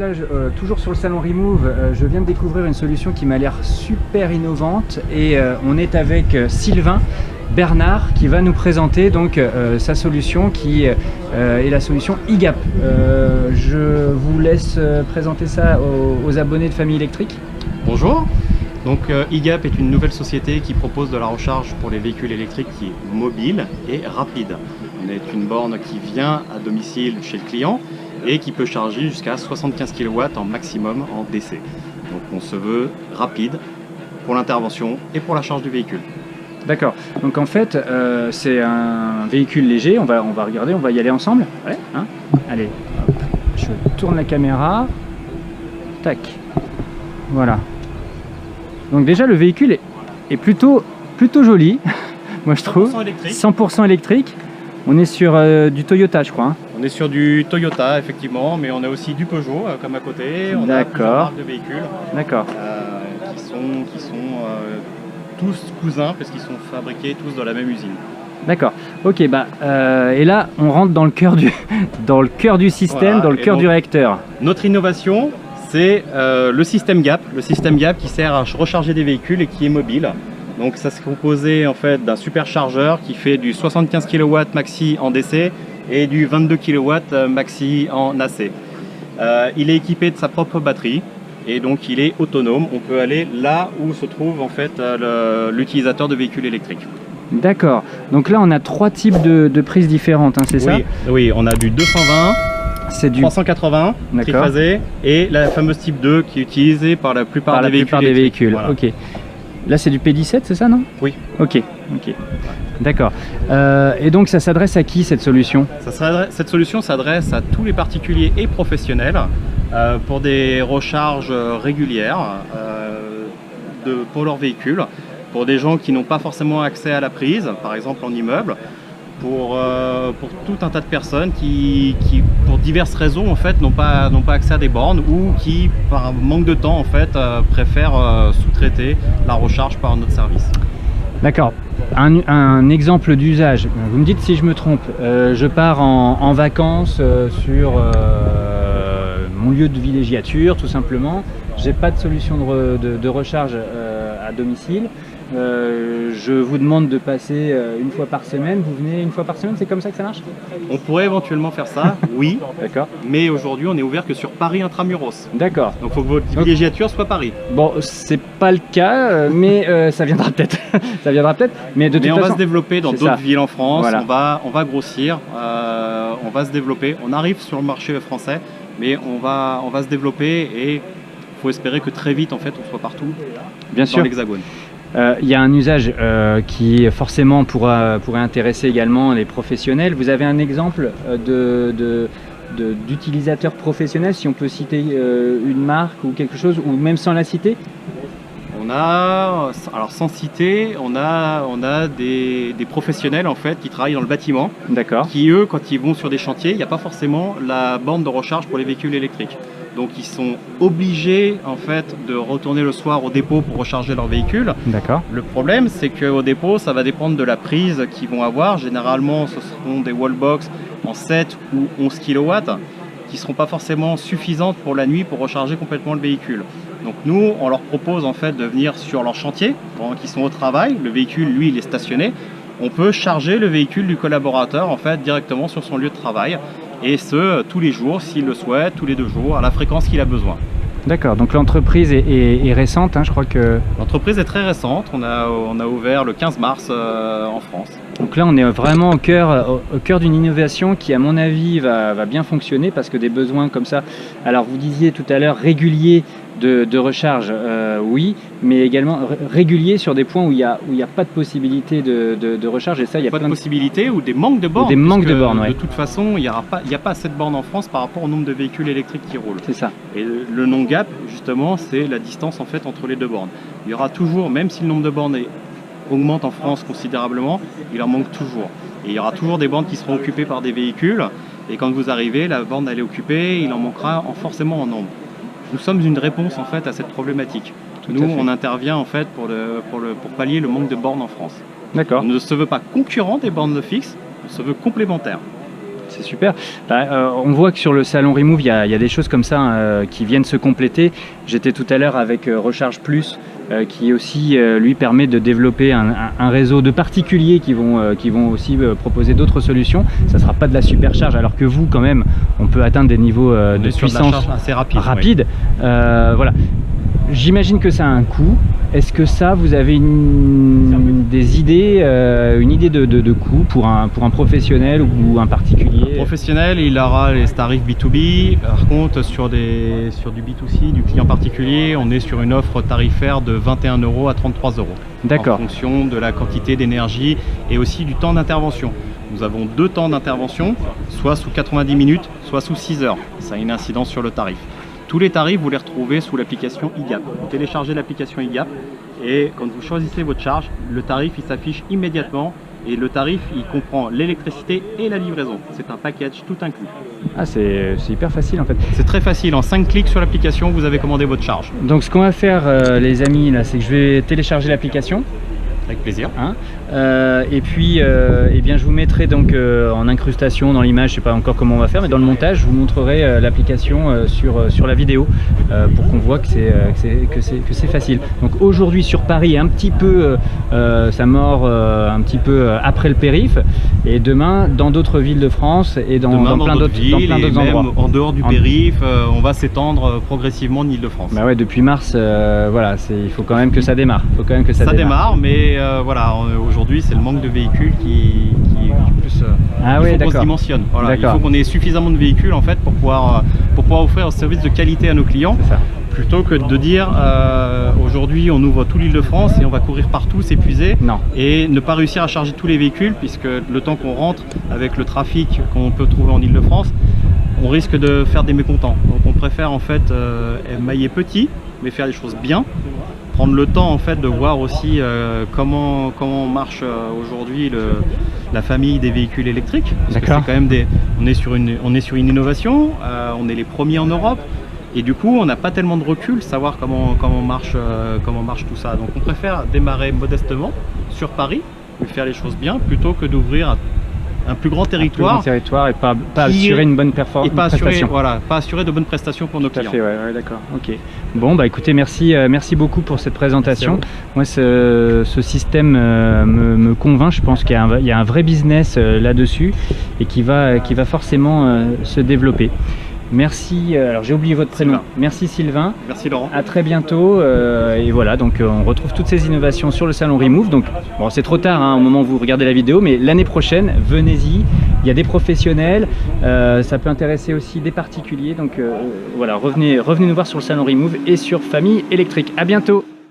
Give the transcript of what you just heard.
là, toujours sur le salon Remove, je viens de découvrir une solution qui m'a l'air super innovante et on est avec Sylvain Bernard qui va nous présenter donc sa solution qui est la solution IGAP. Je vous laisse présenter ça aux abonnés de Famille Électrique. Bonjour. Donc IGAP est une nouvelle société qui propose de la recharge pour les véhicules électriques qui est mobile et rapide. On est une borne qui vient à domicile chez le client et qui peut charger jusqu'à 75 kW en maximum en DC. Donc on se veut rapide pour l'intervention et pour la charge du véhicule. D'accord, donc en fait c'est un véhicule léger, on va regarder, on va y aller ensemble. Ouais, hein, allez, hop. Je tourne la caméra, tac, voilà. Donc déjà le véhicule est plutôt joli, moi je trouve, 100% électrique. 100% électrique. On est sur du Toyota je crois. Hein. On est sur du Toyota effectivement, mais on a aussi du Peugeot comme à côté. On a plusieurs marques de véhicules. D'accord. Qui sont tous cousins parce qu'ils sont fabriqués tous dans la même usine. D'accord. Ok, bah et là on rentre dans le cœur du système, voilà, dans le cœur du réacteur. Notre innovation, c'est le système GAP. Le système GAP qui sert à recharger des véhicules et qui est mobile. Donc ça se composé en fait d'un superchargeur qui fait du 75 kW maxi en DC et du 22 kW maxi en AC. Il est équipé de sa propre batterie et donc il est autonome. On peut aller là où se trouve en fait l'utilisateur de véhicules électriques. D'accord. Donc là on a trois types de prises différentes, hein, c'est ça? Oui, on a du 220. C'est du 380 triphasé et la fameuse type 2 qui est utilisée par la plupart des véhicules. Voilà. Ok. Là c'est du P17, c'est ça, non? Oui. Ok. D'accord. Et donc ça s'adresse à qui cette solution? Cette solution s'adresse à tous les particuliers et professionnels pour des recharges régulières pour leurs véhicules, pour des gens qui n'ont pas forcément accès à la prise, par exemple en immeuble. Pour tout un tas de personnes qui pour diverses raisons en fait n'ont pas accès à des bornes ou qui par manque de temps en fait préfèrent sous-traiter la recharge par un autre service. D'accord. Un exemple d'usage, vous me dites si je me trompe, je pars en vacances sur mon lieu de villégiature tout simplement, j'ai pas de solution de recharge à domicile. Je vous demande de passer une fois par semaine, vous venez une fois par semaine, c'est comme ça que ça marche? On pourrait éventuellement faire ça, oui. D'accord. Mais aujourd'hui on est ouvert que sur Paris intramuros. D'accord. Donc il faut que votre villégiature soit Paris. Bon, c'est pas le cas, mais ça viendra peut-être. Ça viendra peut-être. Mais de toute façon, on va se développer dans d'autres villes en France, voilà. on va grossir, on va se développer. On arrive sur le marché français, mais on va se développer et il faut espérer que très vite en fait on soit partout dans l'Hexagone. Il y a un usage qui forcément pourrait intéresser également les professionnels. Vous avez un exemple d'utilisateur professionnel, si on peut citer une marque ou quelque chose, ou même sans la citer? Alors sans citer, on a des professionnels en fait qui travaillent dans le bâtiment, qui eux quand ils vont sur des chantiers, il n'y a pas forcément la borne de recharge pour les véhicules électriques. Donc ils sont obligés en fait de retourner le soir au dépôt pour recharger leur véhicule. D'accord. Le problème c'est qu'au dépôt ça va dépendre de la prise qu'ils vont avoir. Généralement ce seront des wallbox en 7 ou 11 kW qui ne seront pas forcément suffisantes pour la nuit pour recharger complètement le véhicule. Donc nous on leur propose en fait de venir sur leur chantier pendant qu'ils sont au travail. Le véhicule lui il est stationné. On peut charger le véhicule du collaborateur en fait directement sur son lieu de travail. Et ce, tous les jours, s'il le souhaite, tous les 2 jours, à la fréquence qu'il a besoin. D'accord, donc l'entreprise est récente, hein, je crois que... L'entreprise est très récente, on a ouvert le 15 mars en France. Donc là, on est vraiment au cœur d'une innovation qui, à mon avis, va bien fonctionner parce que des besoins comme ça... Alors, vous disiez tout à l'heure réguliers de recharge, oui, mais également réguliers sur des points où il n'y a pas de possibilité de recharge. Et ça, il y a pas de possibilité ou des manques de bornes. Des manques de bornes, De toute façon, il n'y a pas assez de bornes en France par rapport au nombre de véhicules électriques qui roulent. C'est ça. Et le non-gap, justement, c'est la distance en fait entre les 2 bornes. Il y aura toujours, même si le nombre de bornes augmente en France considérablement, il en manque toujours. Et il y aura toujours des bornes qui seront occupées par des véhicules. Et quand vous arrivez, la borne elle est occupée, il en manquera forcément en nombre. Nous sommes une réponse en fait à cette problématique. Nous, on intervient en fait pour pallier le manque de bornes en France. D'accord. On ne se veut pas concurrent des bornes fixes, on se veut complémentaire. C'est super. On voit que sur le salon Remove, il y a des choses comme ça qui viennent se compléter. J'étais tout à l'heure avec Recharge Plus, qui aussi lui permet de développer un réseau de particuliers qui vont aussi proposer d'autres solutions. Ça ne sera pas de la supercharge, alors que vous, quand même, on peut atteindre des niveaux de puissance assez rapide. Oui. Voilà. J'imagine que ça a un coût. Est-ce que ça, vous avez des idées, une idée de coût pour un professionnel ou un particulier? Professionnel, il aura les tarifs B2B. Par contre, sur du B2C, du client particulier, on est sur une offre tarifaire de 21 € à 33 €. D'accord. En fonction de la quantité d'énergie et aussi du temps d'intervention. Nous avons 2 temps d'intervention, soit sous 90 minutes, soit sous 6 heures. Ça a une incidence sur le tarif. Tous les tarifs, vous les retrouvez sous l'application IGAP. Vous téléchargez l'application IGAP et quand vous choisissez votre charge, le tarif il s'affiche immédiatement et le tarif il comprend l'électricité et la livraison. C'est un package tout inclus. Ah, c'est hyper facile en fait. C'est très facile, en 5 clics sur l'application, vous avez commandé votre charge. Donc ce qu'on va faire les amis, là, c'est que je vais télécharger l'application. Avec plaisir. Et puis eh bien, je vous mettrai donc en incrustation dans l'image, je sais pas encore comment on va faire, mais dans le montage je vous montrerai l'application sur la vidéo pour qu'on voit que c'est facile. Donc aujourd'hui sur Paris un petit peu ça mord un petit peu après le périph', et demain dans d'autres villes de France et dans plein d'autres endroits. En dehors du périph', on va s'étendre progressivement en Ile-de-France. Bah ouais, depuis mars, voilà, il faut quand même que ça démarre. Ça démarre, mais voilà, aujourd'hui c'est le manque de véhicules qui plus il faut qu'on se dimensionne. Voilà, il faut qu'on ait suffisamment de véhicules en fait pour pouvoir offrir un service de qualité à nos clients. C'est ça. Plutôt que de dire aujourd'hui on ouvre tout l'Île-de-France et on va courir partout, s'épuiser et ne pas réussir à charger tous les véhicules, puisque le temps qu'on rentre avec le trafic qu'on peut trouver en Île-de-France, on risque de faire des mécontents. Donc on préfère en fait mailler petit mais faire les choses bien. Prendre le temps en fait de voir aussi comment marche aujourd'hui la famille des véhicules électriques. Parce que c'est quand même on est sur une innovation, on est les premiers en Europe et du coup on n'a pas tellement de recul savoir comment marche tout ça. Donc on préfère démarrer modestement sur Paris, faire les choses bien plutôt que d'ouvrir un plus grand territoire, et pas assurer une bonne performance et pas assurer de bonnes prestations pour nos clients. Ouais, d'accord. Ok. Bon bah écoutez, merci beaucoup pour cette présentation. Moi ce système me convainc. Je pense qu'il y a un vrai business là-dessus et qui va forcément se développer. Merci, alors j'ai oublié votre prénom. Merci Sylvain. Merci Laurent. À très bientôt. Et voilà, donc on retrouve toutes ces innovations sur le salon Remove. Donc bon, c'est trop tard au moment où vous regardez la vidéo, mais l'année prochaine, venez-y. Il y a des professionnels, ça peut intéresser aussi des particuliers. Donc voilà, revenez nous voir sur le salon Remove et sur Famille Électrique. À bientôt.